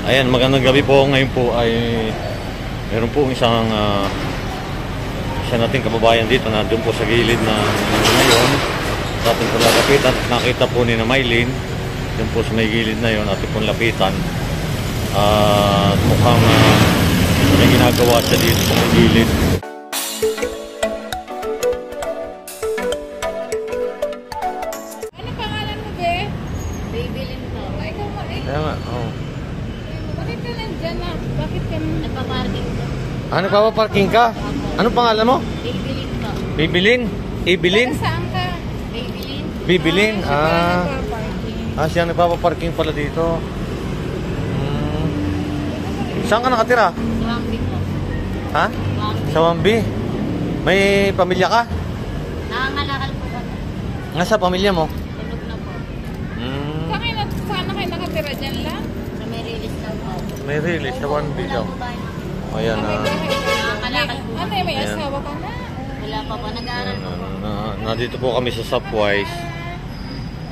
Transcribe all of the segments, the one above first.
Ayan, magandang gabi po. Ngayon po ay meron po isang isa nating kababayan dito na doon po sa gilid na ngayon sa ating po lapitan. Nakita po ni na Maylin doon po sa may gilid na yun ating pong lapitan. Mukhang may ginagawa siya dito sa may gilid. Ano pangalan mo, be? Babylin po. Ay, ikaw mo. Kaya nga, oo. Bakit ka nandyan na? Bakit ka nagpaparking po? Nagpapaparking ka? Anong pangalan mo? Babylin po. Bibilin? Ibilin? Saan ka? Babylin. Bibilin? Siya pala nagpaparking. Siya nagpapaparking pala dito. Saan ka nakatira? Sa Wambi po. Ha? Wambi. Sa Wambi? May pamilya ka? Nangangalakal po kami. Nasa pamilya mo? Tulog na po. Saan kayo nakatira dyan lang? Sa may release lang po. May release sa Wambi daw. Ayan na. Nangangalakal po. Ano may Ayan. asawa ka na? Wala pa po. Nag-aaral po. Nandito po kami sa Subwise.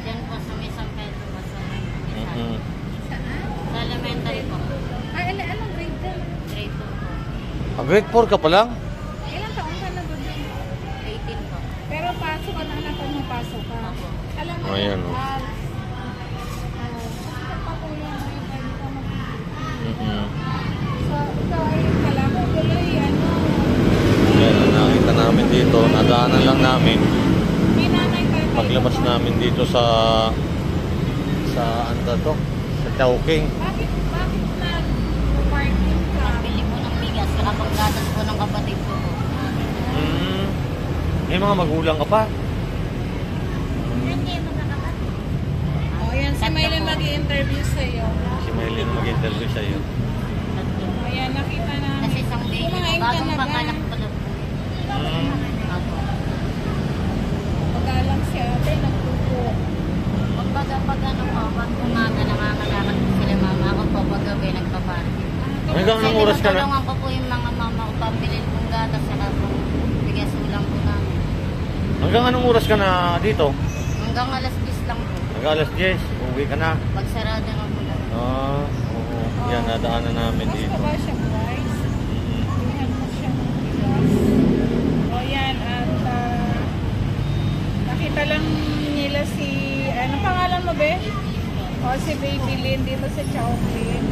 Diyan po sa may San Pedro po. Mm-hmm. Sa elementary po. Ay, anong grade din? Grade 2 po. Grade 4 ka pa lang? Ilang taon ka na ba din? 18 po. Pero pasok ka na anak ko nung pasok ka. Opo. Alam mo, Ayan, oh. pagpapatuloy mo yung pwede ka Mm-hmm. So, ikaw ay kala mo tuloy, ano? Ayan, nakita namin dito. Nadaanan lang namin. May nanay ka. Paglabas namin dito sa ano to? Sa Chowking. Bakit nag-parking ka? Bili po ng bigas, nakapaggatas po ng kapatid ko. May mga magulang ka pa? Hindi mo nakakapatid. O yan, si Maylin mag-i-interview sa'yo. Si Maylin mag-interview sa'yo. O yan, nakita namin. Kasi isang baby ko, bagong panganak pa lang. Pagalang si ate, nagtupo. Pag ano po, pag umaga nangangalakal po sila mama, ako po pag gabi nagpaparking. Hanggang anong oras ka na? Tinutulungan ko po yung mga mama ko, pambilin pong gatas, saka po bigas ulang po namin. Hanggang anong oras ka na dito? Hanggang alas 10 lang po. Hanggang alas 10, uwi ka na. Pag sarado nga po lang. Oo. Yan, nadaanan namin dito. Mas siya guys. Tingnan mo siya ng bigas. O yan, at nakita lang nila si, ano pangalan mo be? O si Babylin dito sa Chowking.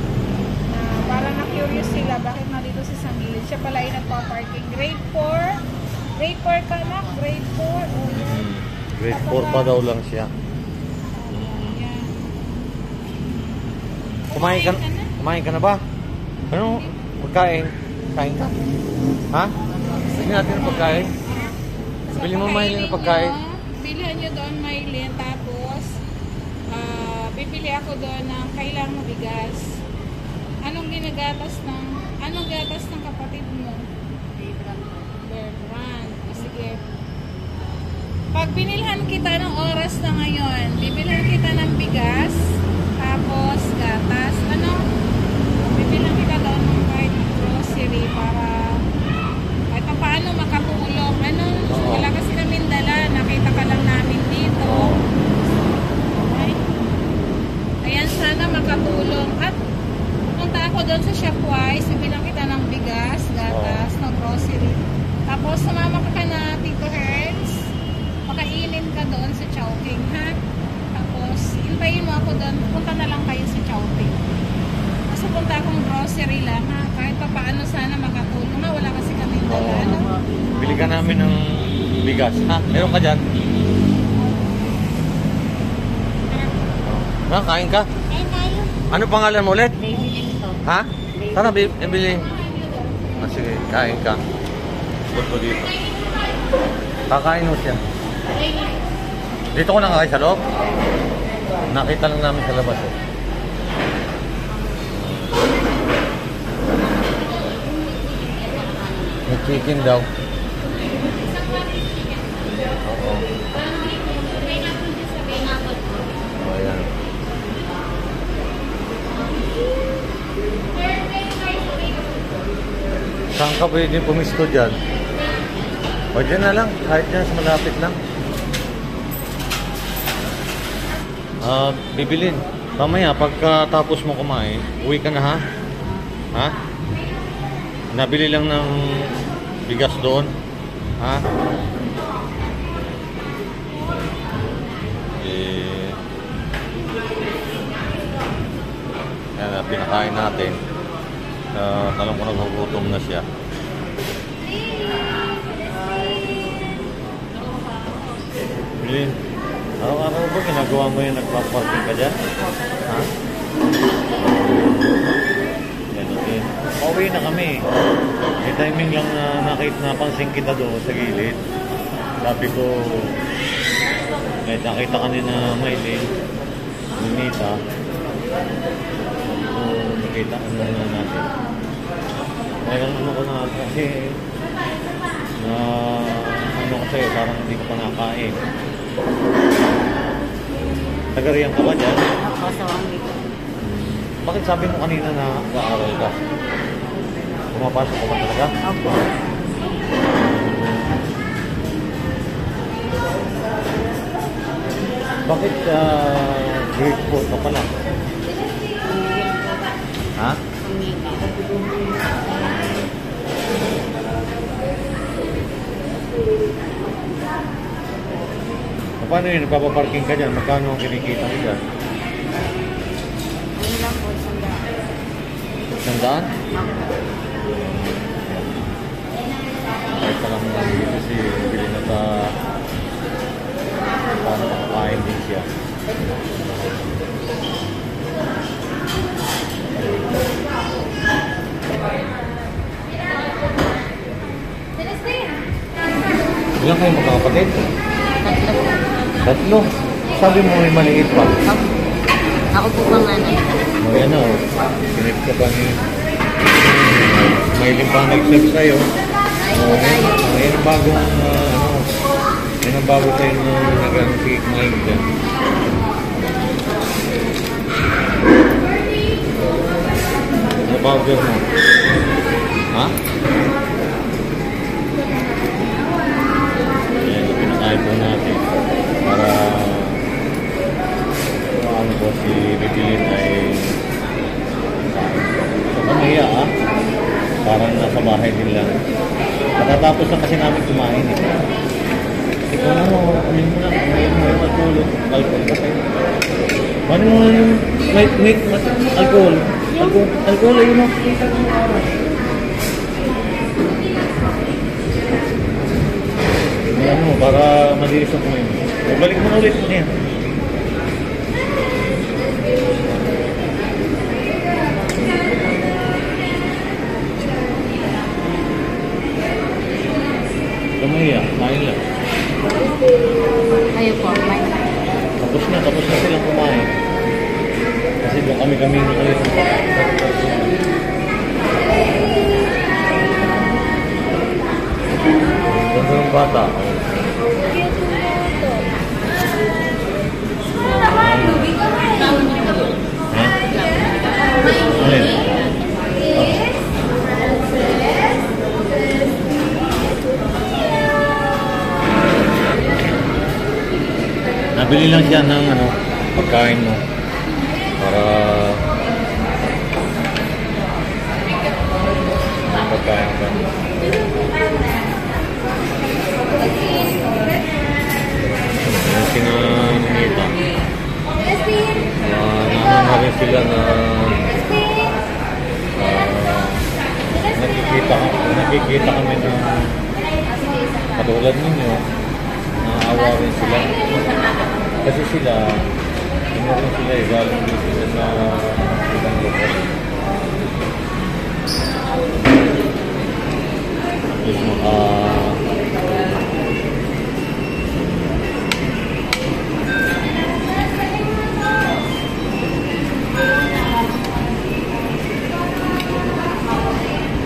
Parang na-curious sila bakit nandito si Sangilid. Siya pala ay nagpa-parking. Grade 4. Grade 4 ka na? Grade 4? O yan. Grade 4 pa daw lang siya. Yan. Kumain ka na ba? Ano? Pagkain? Kain ka? Ha? Sige natin ang pagkain. Bili mo Maylin ng pagkain. Bilihan nyo doon Maylin. Tapos, bibili ako doon ng kailangan mo bigas. Anong gatas ng kapatid mo? Berbrand. Sige. Pag binilhan kita ng oras na ngayon, bibilhan kita ng bigas, tapos gatas, bibilhan kita doon ng kahit grocery para kahit paano makatulong. Wala kasi namin dala, nakita ka lang namin dito. Okay? Ayan, sana makatulong. At punta ako doon sa Shopwise, bibilang kita ng bigas, gatas, ng grocery. Tapos sumama ka na Tito Herns, makainin ka doon sa Chowking, ha? Tapos hintayin mo ako doon, punta na lang kayo sa Chowking. Kasi punta akong grocery lang, ha? Kahit pa paano sana makatulong, ha? Wala kasi kami dala, no? Bili ka namin ng bigas. Ha? Meron ka dyan? Kain ka? Kain tayo. Ano pangalan mo ulit? Babylin to. Ha? Tara, bili. Sige, kain ka. Punto dito. Kakain mo siya. Dito ko nakakain sa loob. Nakita lang namin sa labas. May chicken daw. Oo. Ayan. Saan ka pwede pumisto dyan? O dyan na lang, kahit dyan sa malapit lang. Bibilin. Mamaya, pagkatapos mo kumain, uwi ka na ha? Ha? Nabili lang ng bigas doon. Ha? Yan, pinakain natin. Alam ko nagugutom na siya. Bilin, araw-araw ba ginagawa mo yung nagpa-parking ka dyan? Ha? Yan, okay. Pauwi na kami. May timing lang na napansin kita doon sa gilid. Sabi ko, nakita kanina Maylin, Nunita. So, nakita na natin. Mayroon ano ko na kasi na ano kasi parang hindi ko pa nakain. Tagariyan ka ba dyan? Ako sa Wangit. Bakit sabi mo kanina na nag-aaral ka? Pumapasok ka ba talaga? Opo. Bakit grade 4 ka pala? Ha? Paano yun? Nagpapaparking ka dyan? Magkano ang kinikita mo dyan? Ano lang po, sandaan. Sandaan? Opo. Ay palang dito si Bilin at paano makakain din siya. Ilan kayo magkakapatid? Tatlo po. Tatlo. Sabi mo may maliit pa. Opo. Ako po panganay. O yan o. Pinip ka pa ni... May limpa nag-serve sa'yo. O yan. Yan ang bagong ano. Yan ang bago tayo na nag-cake Mike dyan. Ano burger mo? Ha? Yan, pinakain po natin. Para ano po si Bibilin ay so kamiya ha? Parang nasa bahay din lang. Matatapos na kasi namin kumain eh. Ikaw na mo, amin mo na, ngayon mo yung alcohol. Alcohol kasi. Paano mo yung alcohol? Alcohol ayun mo. Ano mo, para malinis ang kumain mo. Balik mo na ulit mo niya. Kamahiya, kain lang. Kayo po, may. Tapos na silang kumain. Kasi doon kami na kayo sa ganda ng bata. Ha? Alin? Nabili lang siya ng ano, pagkain mo para may pagkain ka. Yung sinanita. Nahanap rin sila na nakikita kami na katulad ninyo. Naawa rin sila. Kasi sila, rin sila eh, galing din sila sa ibang lugar.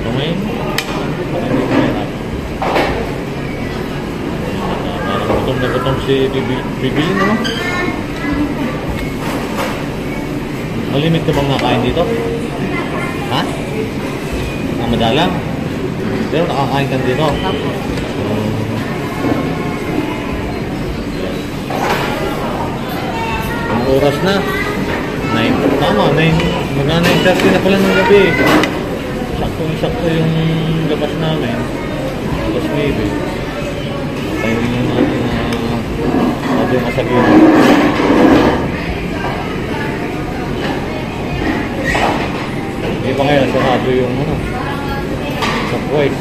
Kumain? Gutom na gutom si Bibilin, ano? Malimit ka bang nakain dito? Ha? Madalang? Pero nakakain ka dito? Opo. Ang oras na. Tama, 9. Mag-9:30 na pala ng gabi. Sakto yung labas namin. Tapos maybe. Tayo rin natin na sabi masagin. Hindi pa ngayon sarado yung sa Kuwait.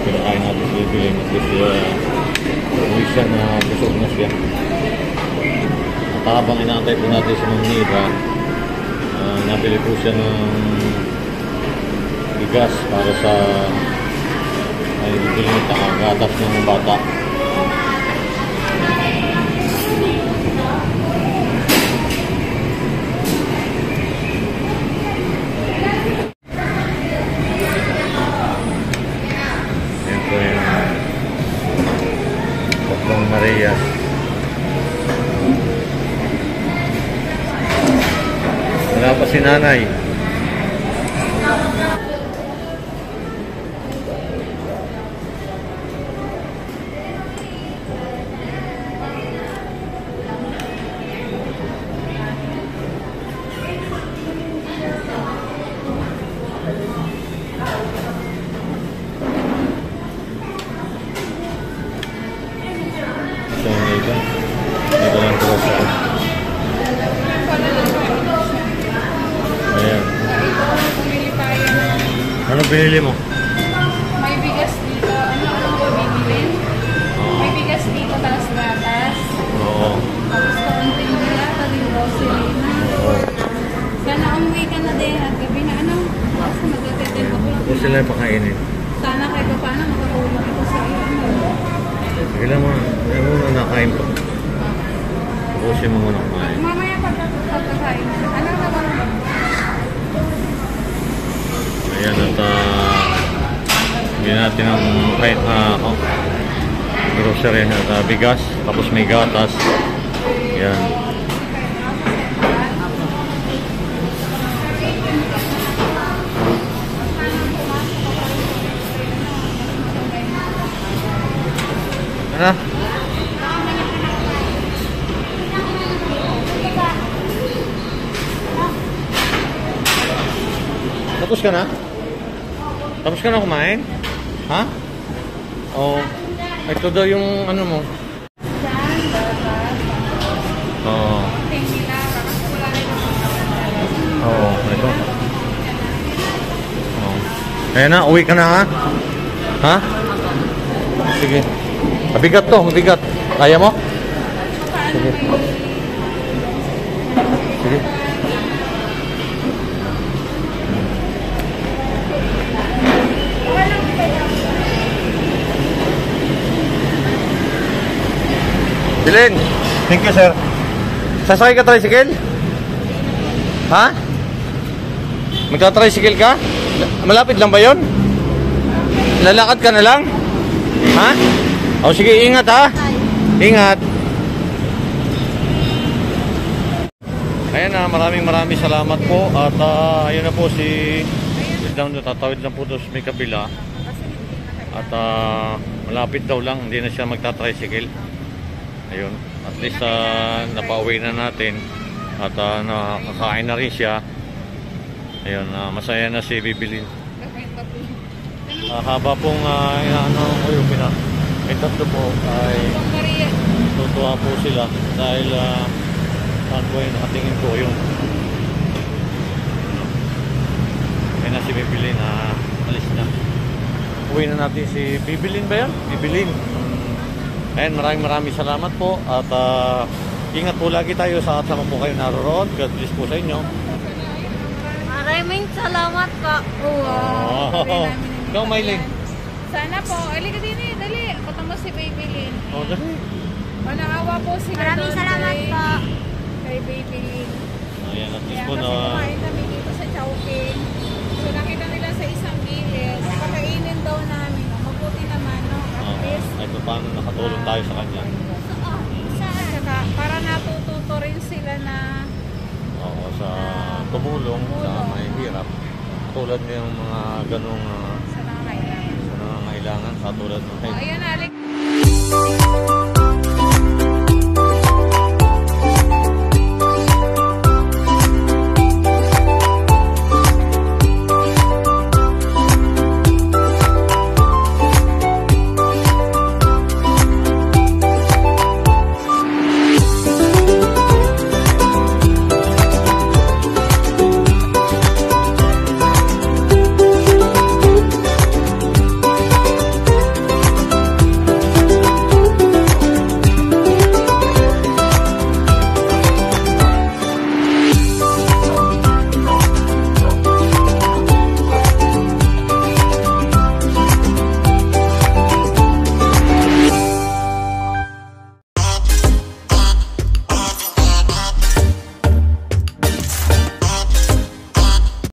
Pinakain natin si Bibiling at uwi siya na busog na siya. At habang inaantay po natin si Ma'am Nida, nabili po siya ng bigas para sa ay bibili nito ang gatas ng bata. Maria. Wala pa si nanay. Ano binili mo? May bigas dito. Ano ba binili? May bigas dito, tapos gatas. Oo. Tapos kaunting nilata din grocery na. Sana umuwi ka na din at gabi na ano. Kasi magkakaitin ako lang. Kung sila yung pakainin. Sana kahit pa paano makatulong ito sa iyo. Sige lang mo. Ayaw mo na nakain pa. Tapusin mo muna kumain. Mamaya pagkakain. Ano na ba? Ayan at bigyan natin ng grocery at bigas, tapos may gatas. Ayan. Ano? Tapos ka na? Tapos ka na kumain? Ha? Oh, ito daw yung ano mo. Oo. Oo, ito. Oo. Ayan na, uwi ka na ha? Ha? Sige. Mabigat to, mabigat. Kaya mo? Sige. Sige. Bilin, thank you sir. Sasakay ka tricycle? Ha? Magta-tricycle ka? Malapit lang ba yon? Lalakad ka na lang? Ha? O sige, ingat ha? Ingat. Ayan na, maraming salamat po. At ayun na po si tatawid lang po doon sa may kabila. At malapit daw lang, hindi na siya magta-tricycle. Ayun, at least napauwi na natin at nakakain na rin siya. Ayun, masaya na si Bibilin. Haba pong inaano ko yung tatlo po ay tutuwa po sila dahil saan po yung nakatingin po yung ayun na si Bibilin, alis na. Uwi na natin si Bibilin ba yan? Bibilin. Ayan, maraming salamat po at ingat po lagi tayo sa sama po kayo naroon. God bless po sa inyo. Maraming salamat po. Oh. Ikaw, Mylene. Sana po. Ali ka din eh. Dali. Punta mo si Babylin. Oh, dali. Manaawa po sila Maraming doon salamat po. Kay Babylin. Ayan, at least Kaya po kasi kumain kami dito sa Chowking. So nakita nila sa isang gilid. Pakainin daw namin. Mabuti naman, no? At least. Ay, paano nakatulong tayo sa kanya. Saka, para natututo rin sila na Oo, sa tumulong sa may hirap. Tulad ng mga ganong sa nangangailangan. sa nangangailangan. kailangan katulad ng O, ayan na,